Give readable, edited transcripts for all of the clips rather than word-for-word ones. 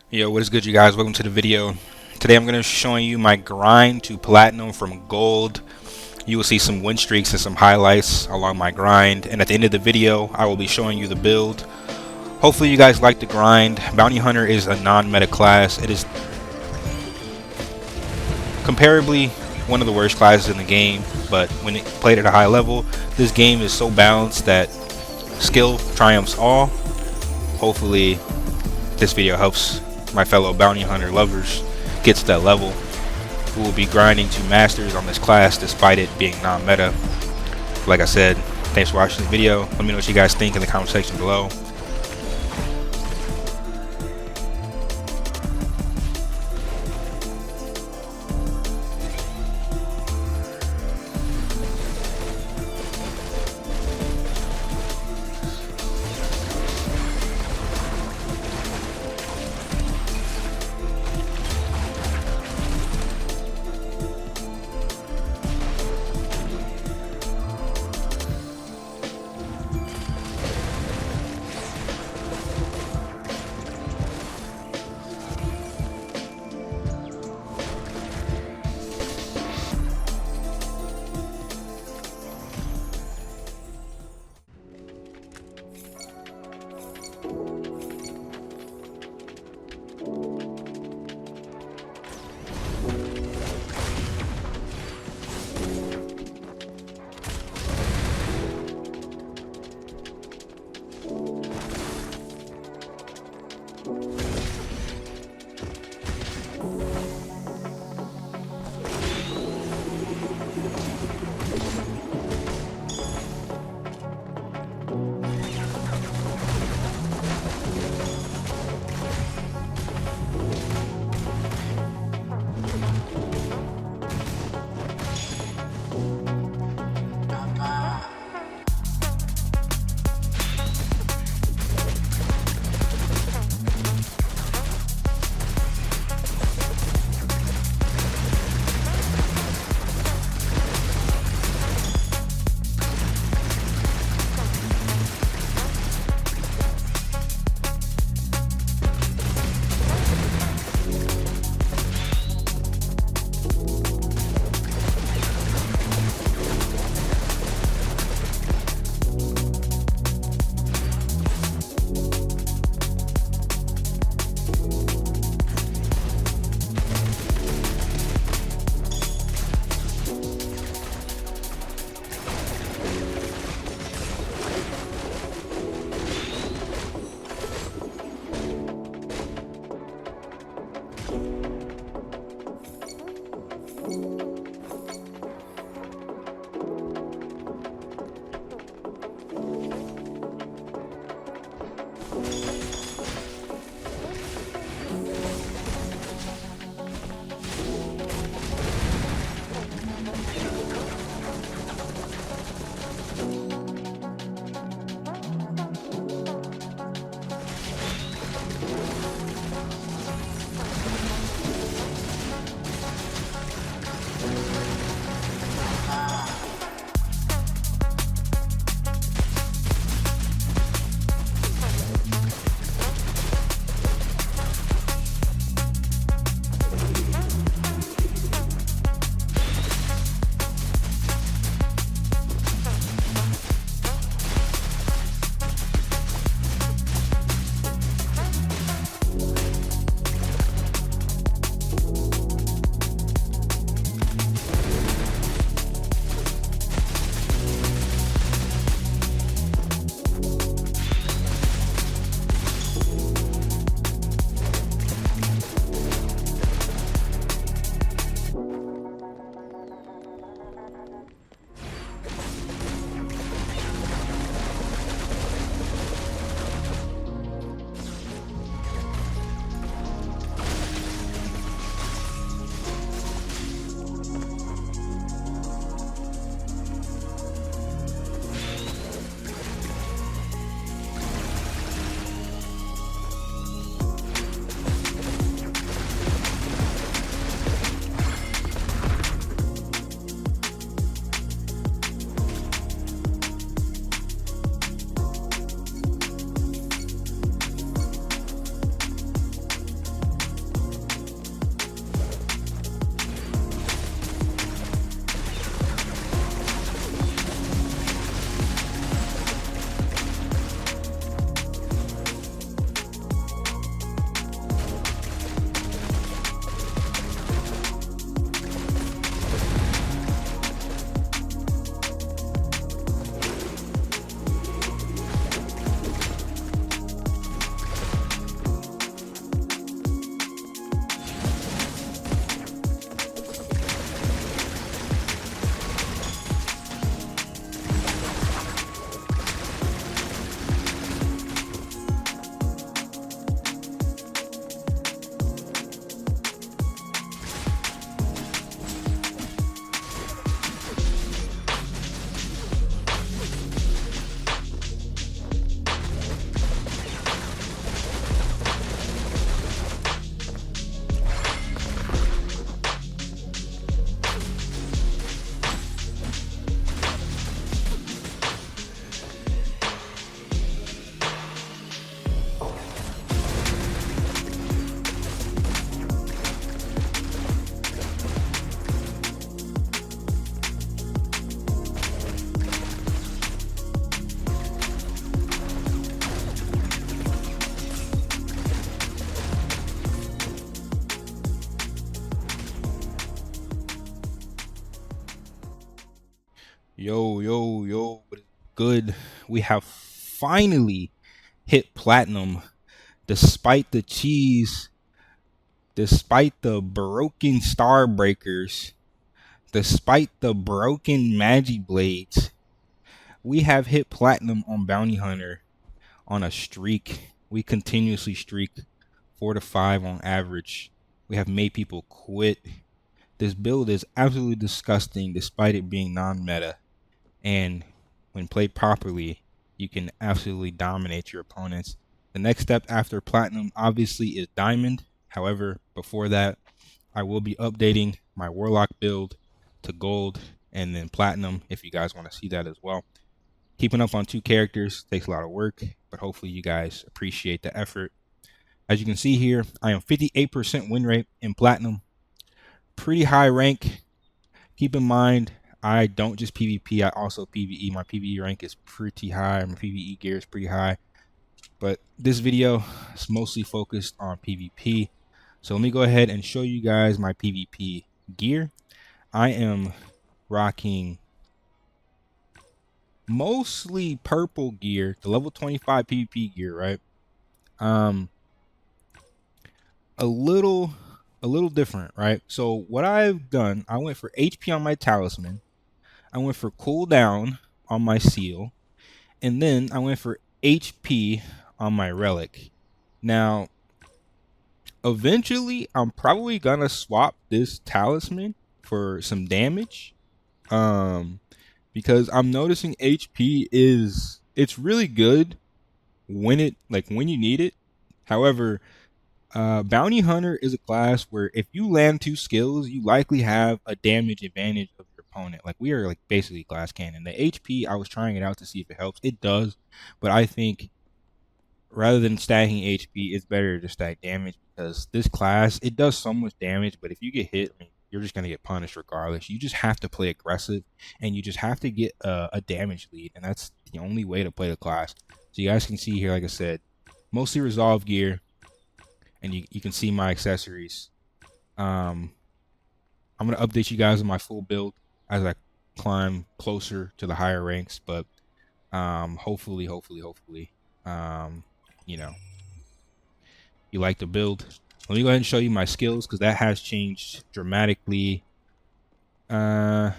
Yo, what is good, you guys? Welcome to the video. Today I'm going to be showing you my grind to platinum from gold. You will see some win streaks and some highlights along my grind, and at the end of the video I will be showing you the build. Hopefully you guys like the grind. Bounty Hunter is a non-meta class. It is comparably one of the worst classes in the game, but when it played at a high level, this game is so balanced that skill triumphs all. Hopefully this video helps my fellow bounty hunter lovers get to that level. We will be grinding to masters on this class despite it being non-meta. Like I said, thanks for watching the video. Let me know what you guys think in the comment section below. Yo, what is good? We have finally hit platinum despite the cheese, despite the broken star breakers, despite the broken magi blades. We have hit platinum on Bounty Hunter on a streak. We continuously streak 4 to 5 on average. We have made people quit. This build is absolutely disgusting despite it being non-meta. And when played properly, you can absolutely dominate your opponents. The next step after platinum obviously is diamond. However, before that, I will be updating my warlock build to gold and then platinum if you guys want to see that as well. Keeping up on 2 characters takes a lot of work, but hopefully you guys appreciate the effort. As you can see here, I am 58% win rate in platinum. Pretty high rank. Keep in mind, I don't just PvP, I also PvE. My PvE rank is pretty high. My PvE gear is pretty high. But this video is mostly focused on PvP. So let me go ahead and show you guys my PvP gear. I am rocking mostly purple gear, the level 25 PvP gear, right? A little different, right? So what I've done, I went for HP on my talisman. I went for cooldown on my seal, and then I went for HP on my relic. Now, eventually, I'm probably gonna swap this talisman for some damage, because I'm noticing HP it's really good when you need it. However, Bounty Hunter is a class where if you land 2 skills, you likely have a damage advantage of your opponent. Like, we are like basically glass cannon. The HP, I was trying it out to see if it helps. It does, but I think rather than stacking HP, it's better to stack damage because this class, it does so much damage, but if you get hit, I mean, you're just gonna get punished regardless. You just have to play aggressive, and you just have to get a damage lead, and that's the only way to play the class. So you guys can see here, like I said, mostly resolve gear. And you can see my accessories. I'm going to update you guys on my full build as I climb closer to the higher ranks. But hopefully, you know, you like the build. Let me go ahead and show you my skills because that has changed dramatically. My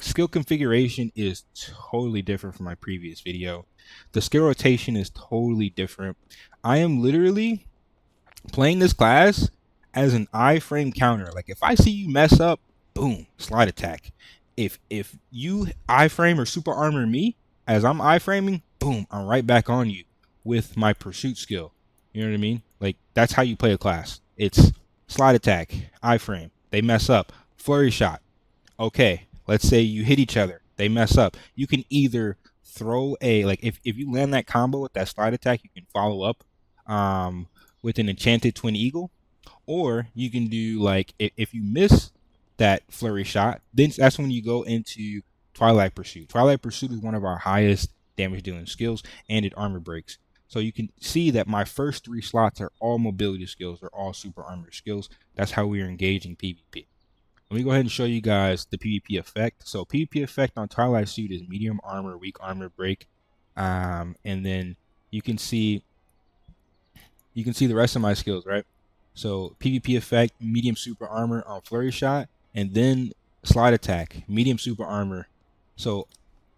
skill configuration is totally different from my previous video. The skill rotation is totally different. I am literally playing this class as an iframe counter. Like, if I see you mess up, boom, slide attack. If you iframe or super armor me as I'm iframing, boom, I'm right back on you with my pursuit skill. You know what I mean? Like, that's how you play a class. It's slide attack, iframe. They mess up, flurry shot. Okay, let's say you hit each other. They mess up. You can either throw if you land that combo with that slide attack, you can follow up with an enchanted twin eagle, or you can do like if you miss that flurry shot, then that's when you go into Twilight Pursuit. Twilight Pursuit is one of our highest damage dealing skills, and it armor breaks. So you can see that my first 3 slots are all mobility skills. They're all super armor skills. That's how we are engaging PvP. Let me go ahead and show you guys the PvP effect. So PvP effect on Twilight Suit is medium armor, weak armor break, and then you can see the rest of my skills, right? So PvP effect, medium super armor on flurry shot, and then slide attack, medium super armor. So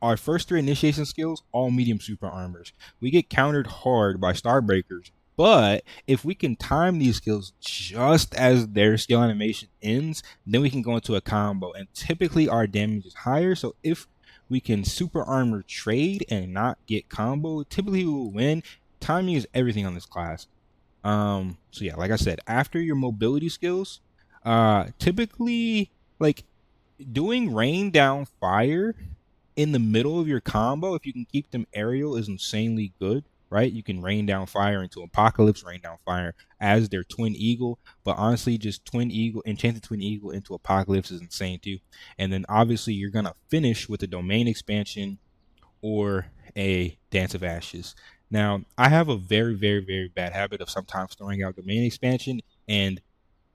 our first 3 initiation skills, all medium super armors. We get countered hard by star breakers, but if we can time these skills just as their skill animation ends, then we can go into a combo, and typically our damage is higher. So if we can super armor trade and not get combo, typically we will win. Timing is everything on this class. So yeah, like I said, after your mobility skills, typically like doing rain down fire in the middle of your combo, if you can keep them aerial, is insanely good, right? You can rain down fire into Apocalypse, rain down fire as their twin eagle, but honestly, just twin eagle, enchanted twin eagle into Apocalypse is insane too. And then obviously you're gonna finish with a domain expansion or a Dance of Ashes. Now, I have a very, very, very bad habit of sometimes throwing out domain expansion, and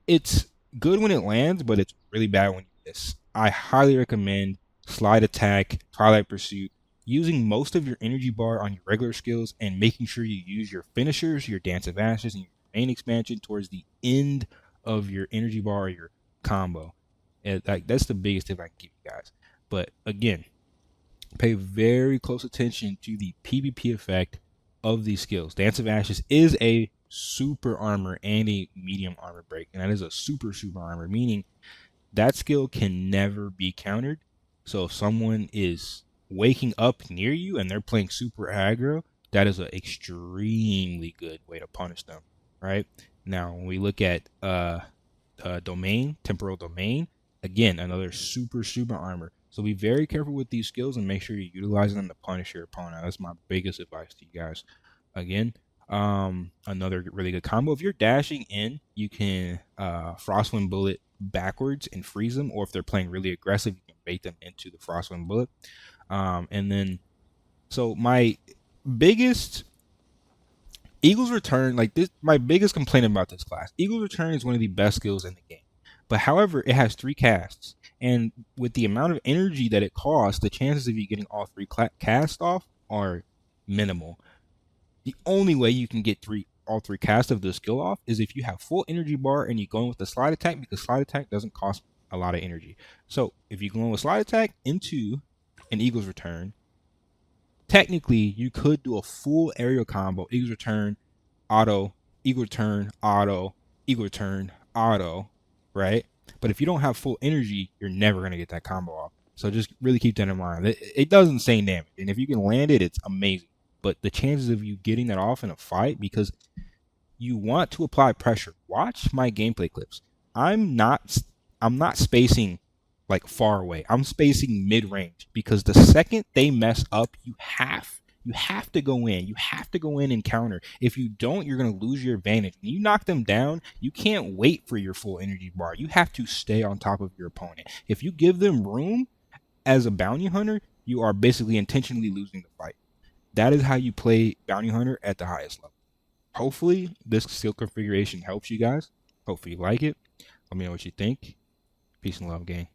it's good when it lands, but it's really bad when you miss. I highly recommend slide attack, twilight pursuit, using most of your energy bar on your regular skills and making sure you use your finishers, your dance of ashes, and your main expansion towards the end of your energy bar or your combo. And like that's the biggest tip I can give you guys. But again, pay very close attention to the PvP effect of these skills. Dance of Ashes is a super armor and a medium armor break, and that is a super armor, meaning that skill can never be countered. So if someone is waking up near you and they're playing super aggro, that is an extremely good way to punish them, right? Now, when we look at domain, temporal domain, again, another super armor. So be very careful with these skills and make sure you're utilizing them to punish your opponent. That's my biggest advice to you guys. Again, another really good combo. If you're dashing in, you can Frostwind Bullet backwards and freeze them, or if they're playing really aggressive, you can bait them into the Frostwind Bullet. And then, so my biggest Eagle's Return, like this, my biggest complaint about this class, Eagle's Return is one of the best skills in the game. But however, it has 3 casts, and with the amount of energy that it costs, the chances of you getting all 3 casts off are minimal. The only way you can get all 3 casts of the skill off is if you have full energy bar and you go in with the slide attack, because slide attack doesn't cost a lot of energy. So if you go in with slide attack into an Eagle's Return, technically you could do a full aerial combo, Eagle's Return, auto, Eagle Return, auto, Eagle Return, auto, right? But if you don't have full energy, you're never going to get that combo off. So just really keep that in mind. It does insane damage, and if you can land it, it's amazing. But the chances of you getting that off in a fight, because you want to apply pressure. Watch my gameplay clips. I'm not spacing like far away. I'm spacing mid-range, because the second they mess up, you have to go in. You have to go in and counter. If you don't, you're going to lose your advantage. When you knock them down, you can't wait for your full energy bar. You have to stay on top of your opponent. If you give them room as a bounty hunter, you are basically intentionally losing the fight. That is how you play bounty hunter at the highest level. Hopefully this skill configuration helps you guys. Hopefully you like it. Let me know what you think. Peace and love, gang.